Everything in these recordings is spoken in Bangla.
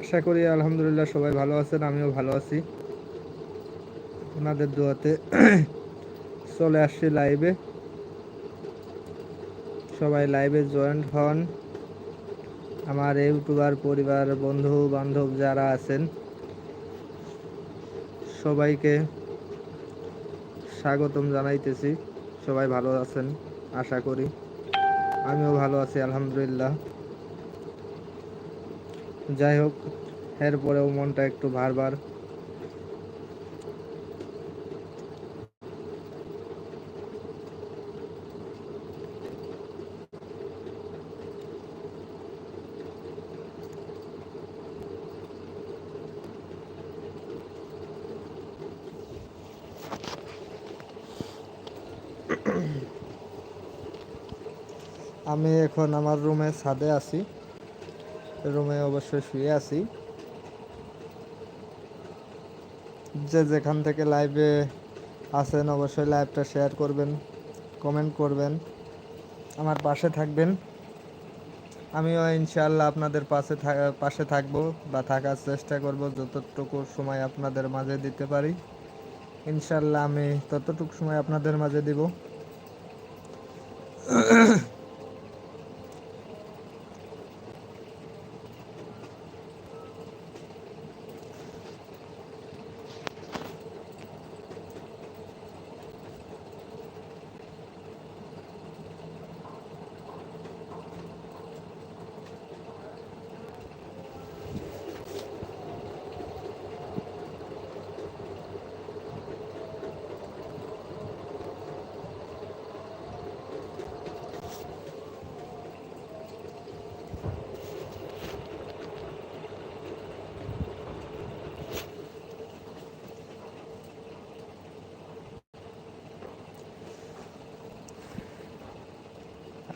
আশা করি আলহামদুলিল্লাহ সবাই ভালো আছেন, আমিও ভালো আছি। ওনাদের দোয়াতে চলে আসছি লাইভে। সবাই লাইভে জয়েন্ট হন। আমার ইউটিউবার পরিবার, বন্ধু বান্ধব যারা আছেন সবাইকে স্বাগতম জানাইতেছি। সবাই ভালো আছেন আশা করি। আমিও ভালো আছি আলহামদুলিল্লাহ। যাই হোক, এরপরেও মনটা একটু ভার। আমি এখন আমার রুমে ছাদে আছি, রুমে অবশ্যই শুয়ে আছি। যে যেখান থেকে লাইভে আছেন অবশ্যই লাইভটা শেয়ার করবেন, কমেন্ট করবেন, আমার পাশে থাকবেন। আমিও ইনশাআল্লাহ আপনাদের পাশে থাকবো বা থাকার চেষ্টা করব, যতটুকু সময় আপনাদের মাঝে দিতে পারি ইনশাআল্লাহ আমি ততটুকু সময় আপনাদের মাঝে দিব।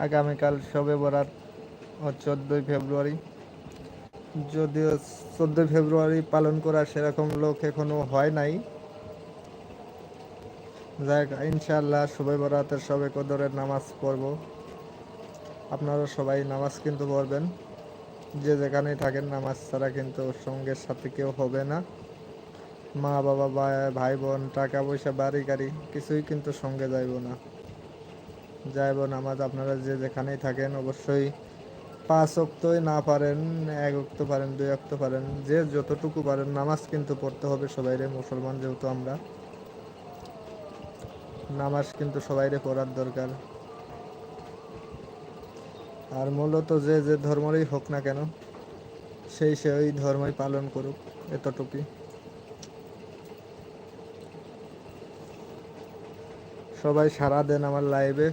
আগামীকাল শবে বরাত ও 14ই ফেব্রুয়ারি। যদিও 14ই ফেব্রুয়ারি পালন করার সেরকম লোক এখনো হয় নাই। যাক, ইনশাআল্লাহ শবে বরাতের শবে কদরের নামাজ পড়ব। আপনারা সবাই নামাজ কিন্তু পড়বেন, যে যেখানেই থাকেন। নামাজ ছাড়া কিন্তু সঙ্গের সাথে কেউ হবে না। মা বাবা, ভাই বোন, টাকা পয়সা, বাড়ি গাড়ি কিছুই কিন্তু সঙ্গে যাইব নামাজ। আপনারা যে যেখানেই থাকেন অবশ্যই 5 ওয়াক্তই না পারেন 1 ওয়াক্ত পারেন, 2 ওয়াক্ত পারেন, যে যতটুকু পারেন নামাজ কিন্তু পড়তে হবে সবাইরে। মুসলমান যেহেতু আমরা, নামাজ কিন্তু সবাইরে পড়ার দরকার। আর মূলত যে যে ধর্মেরই হোক না কেন সেই ওই ধর্মই পালন করুক, এতটুকুই। সবাই সাড়া দেন আমার লাইভে।